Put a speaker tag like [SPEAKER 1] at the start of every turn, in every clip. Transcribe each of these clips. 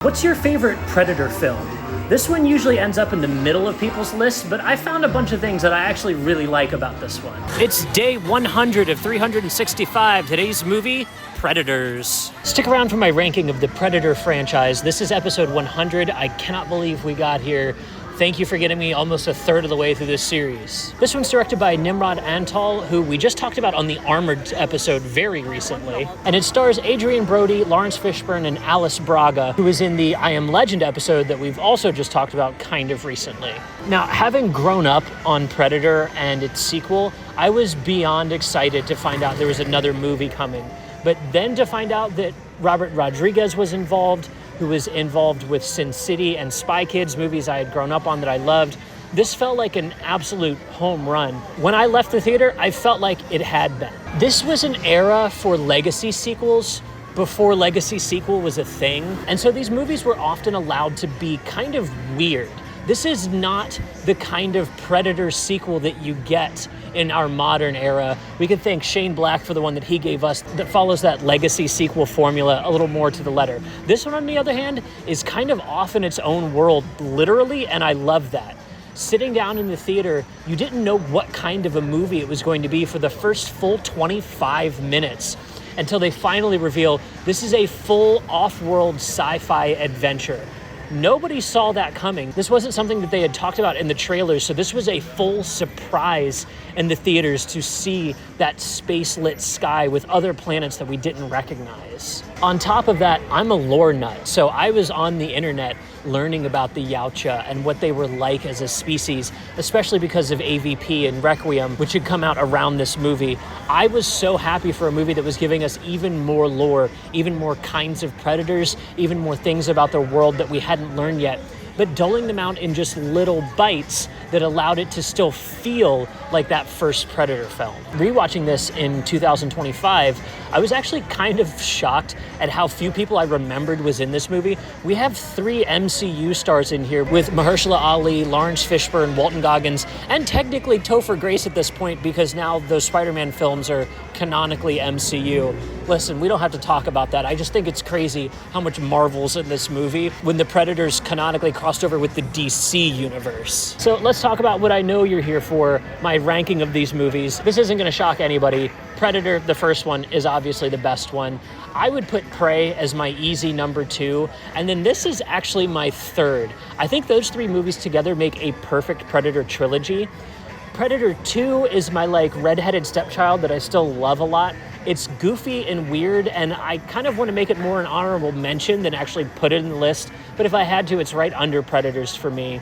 [SPEAKER 1] What's your favorite Predator film? This one usually ends up in the middle of people's lists, but I found a bunch of things that I actually really like about this one. It's day 100 of 365. Today's movie, Predators. Stick around for my ranking of the Predator franchise. This is episode 100. I cannot believe we got here. Thank you for getting me almost a third of the way through this series. This one's directed by Nimród Antal, who we just talked about on the Armored episode very recently. And it stars Adrien Brody, Laurence Fishburne, and Alice Braga, who was in the I Am Legend episode that we've also just talked about kind of recently. Now, having grown up on Predator and its sequel, I was beyond excited to find out there was another movie coming. But then to find out that Robert Rodriguez was involved, who was involved with Sin City and Spy Kids, movies I had grown up on that I loved. This felt like an absolute home run. When I left the theater, I felt like it had been. This was an era for legacy sequels before legacy sequel was a thing. And so these movies were often allowed to be kind of weird. This is not the kind of Predator sequel that you get in our modern era. We could thank Shane Black for the one that he gave us that follows that legacy sequel formula a little more to the letter. This one, on the other hand, is kind of off in its own world, literally, and I love that. Sitting down in the theater, you didn't know what kind of a movie it was going to be for the first full 25 minutes until they finally reveal this is a full off-world sci-fi adventure. Nobody saw that coming. This wasn't something that they had talked about in the trailers, so this was a full surprise in the theaters to see that space-lit sky with other planets that we didn't recognize. On top of that, I'm a lore nut, so I was on the internet learning about the Yautja and what they were like as a species, especially because of AVP and Requiem, which had come out around this movie. I was so happy for a movie that was giving us even more lore, even more kinds of predators, even more things about their world that we hadn't learned yet, but doling them out in just little bites that allowed it to still feel like that first Predator film. Rewatching this in 2025, I was actually kind of shocked at how few people I remembered was in this movie. We have 3 MCU stars in here with Mahershala Ali, Laurence Fishburne, Walton Goggins, and technically Topher Grace at this point because now those Spider-Man films are canonically MCU. Listen, we don't have to talk about that. I just think it's crazy how much Marvel's in this movie when the Predators canonically crossed over with the DC universe. So let's talk about what I know you're here for, my ranking of these movies. This isn't going to shock anybody. Predator, the first one, is obviously the best one. I would put Prey as my easy number 2, and then this is actually my third. I think those 3 movies together make a perfect Predator trilogy. Predator 2 is my redheaded stepchild that I still love a lot. It's goofy and weird, and I kind of want to make it more an honorable mention than actually put it in the list, but if I had to, it's right under Predators for me.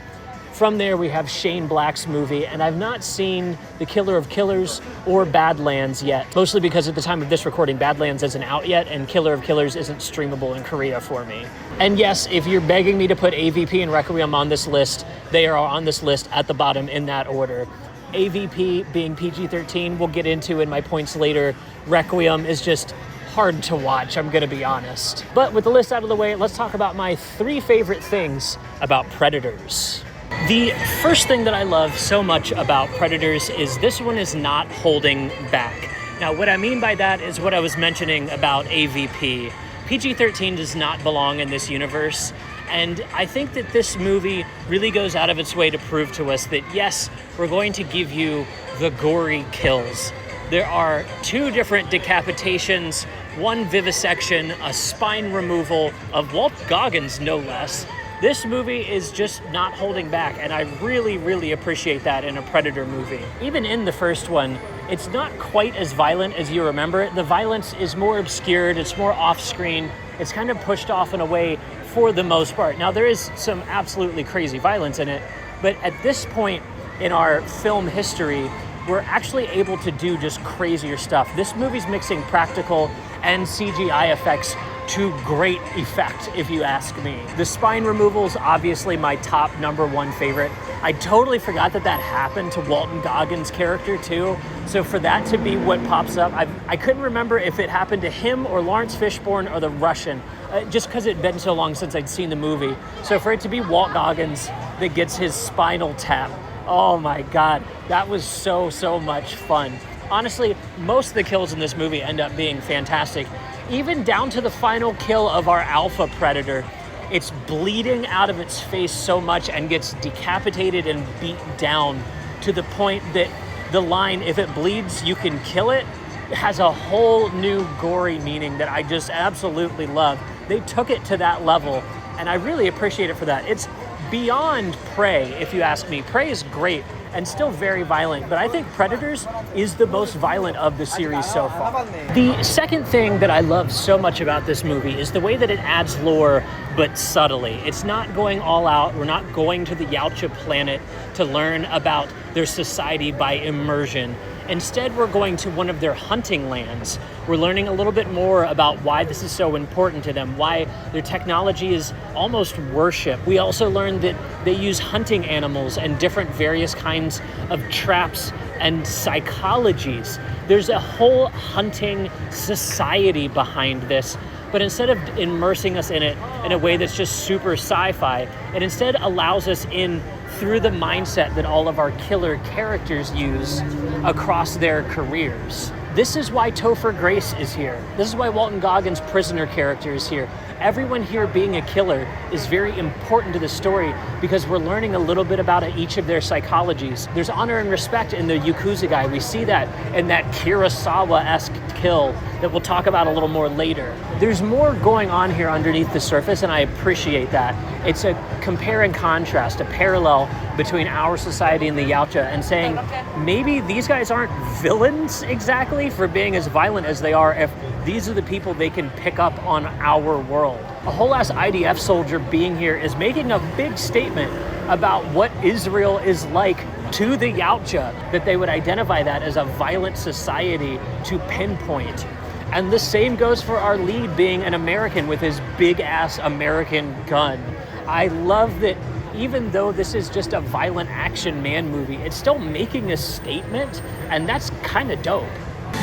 [SPEAKER 1] From there, we have Shane Black's movie, and I've not seen The Killer of Killers or Badlands yet, mostly because at the time of this recording, Badlands isn't out yet, and Killer of Killers isn't streamable in Korea for me. And yes, if you're begging me to put AVP and Requiem on this list, they are on this list at the bottom in that order. AVP being PG-13, we'll get into in my points later. Requiem is just hard to watch, I'm gonna be honest. But with the list out of the way, let's talk about my 3 favorite things about Predators. The first thing that I love so much about Predators is this one is not holding back. Now, what I mean by that is what I was mentioning about AVP. PG-13 does not belong in this universe, and I think that this movie really goes out of its way to prove to us that, yes, we're going to give you the gory kills. There are 2 different decapitations, 1 vivisection, a spine removal of Walton Goggins, no less. This movie is just not holding back, and I really, really appreciate that in a Predator movie. Even in the first one, it's not quite as violent as you remember it. The violence is more obscured, it's more off-screen, it's kind of pushed off in a way for the most part. Now, there is some absolutely crazy violence in it, but at this point in our film history, we're actually able to do just crazier stuff. This movie's mixing practical and CGI effects to great effect, if you ask me. The spine removal's obviously my top number 1 favorite. I totally forgot that happened to Walton Goggins' character too. So for that to be what pops up, I couldn't remember if it happened to him or Laurence Fishburne or the Russian, just because it'd been so long since I'd seen the movie. So for it to be Walt Goggins that gets his spinal tap, oh my God, that was so much fun. Honestly, most of the kills in this movie end up being fantastic, even down to the final kill of our alpha predator. It's bleeding out of its face so much and gets decapitated and beat down to the point that the line, if it bleeds, you can kill it, has a whole new gory meaning that I just absolutely love. They took it to that level, and I really appreciate it for that. It's beyond Prey, if you ask me. Prey is great and still very violent, but I think Predators is the most violent of the series so far. The second thing that I love so much about this movie is the way that it adds lore, but subtly. It's not going all out. We're not going to the Yautja planet to learn about their society by immersion. Instead, we're going to one of their hunting lands. We're learning a little bit more about why this is so important to them, why their technology is almost worship. We also learn that they use hunting animals and different various kinds of traps and psychologies. There's a whole hunting society behind this, but instead of immersing us in it in a way that's just super sci-fi, it instead allows us in through the mindset that all of our killer characters use across their careers. This is why Topher Grace is here. This is why Walton Goggins' prisoner character is here. Everyone here being a killer is very important to the story because we're learning a little bit about each of their psychologies. There's honor and respect in the Yakuza guy. We see that in that Kurosawa-esque kill that we'll talk about a little more later. There's more going on here underneath the surface, and I appreciate that. It's a compare and contrast, a parallel between our society and the Yautja, and saying maybe these guys aren't villains exactly for being as violent as they are if these are the people they can pick up on our world. A whole ass IDF soldier being here is making a big statement about what Israel is like to the Yautja, that they would identify that as a violent society to pinpoint. And the same goes for our lead being an American with his big ass American gun. I love that even though this is just a violent action man movie, it's still making a statement, and that's kind of dope.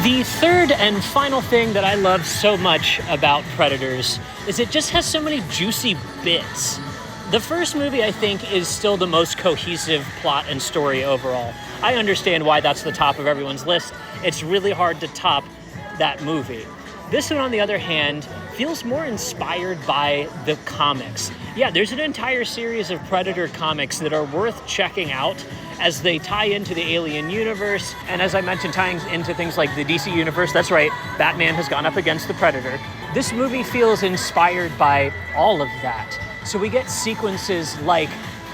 [SPEAKER 1] The third and final thing that I love so much about Predators is it just has so many juicy bits. The first movie, I think, is still the most cohesive plot and story overall. I understand why that's the top of everyone's list. It's really hard to top that movie. This one, on the other hand, feels more inspired by the comics. Yeah, there's an entire series of Predator comics that are worth checking out as they tie into the Alien universe, and as I mentioned, tying into things like the DC universe. That's right, Batman has gone up against the Predator. This movie feels inspired by all of that. So we get sequences like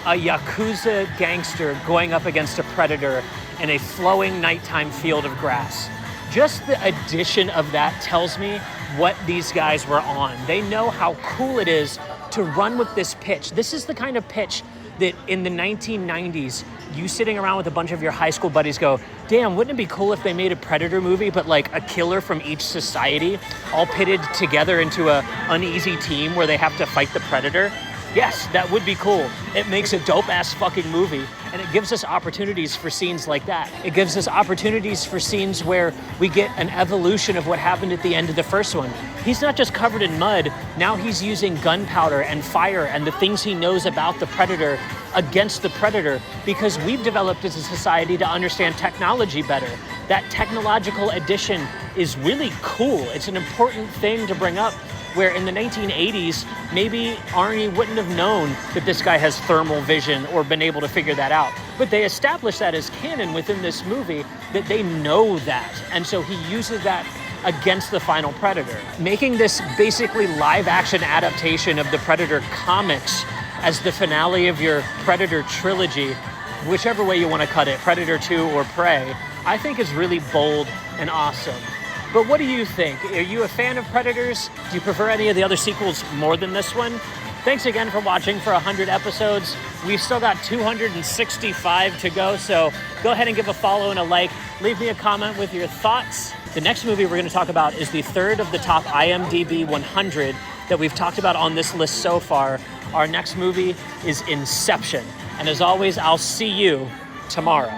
[SPEAKER 1] a Yakuza gangster going up against a Predator in a flowing nighttime field of grass. Just the addition of that tells me what these guys were on. They know how cool it is to run with this pitch. This is the kind of pitch that in the 1990s, you sitting around with a bunch of your high school buddies go, damn, wouldn't it be cool if they made a Predator movie, but like a killer from each society, all pitted together into a uneasy team where they have to fight the Predator? Yes, that would be cool. It makes a dope-ass fucking movie, and it gives us opportunities for scenes like that. It gives us opportunities for scenes where we get an evolution of what happened at the end of the first one. He's not just covered in mud, now he's using gunpowder and fire and the things he knows about the Predator against the Predator, because we've developed as a society to understand technology better. That technological addition is really cool. It's an important thing to bring up, where in the 1980s, maybe Arnie wouldn't have known that this guy has thermal vision or been able to figure that out. But they established that as canon within this movie, that they know that. And so he uses that against the final Predator. Making this basically live action adaptation of the Predator comics as the finale of your Predator trilogy, whichever way you want to cut it, Predator 2 or Prey, I think is really bold and awesome. But what do you think? Are you a fan of Predators? Do you prefer any of the other sequels more than this one? Thanks again for watching for 100 episodes. We've still got 265 to go, so go ahead and give a follow and a like. Leave me a comment with your thoughts. The next movie we're going to talk about is the third of the top IMDb 100 that we've talked about on this list so far. Our next movie is Inception. And as always, I'll see you tomorrow.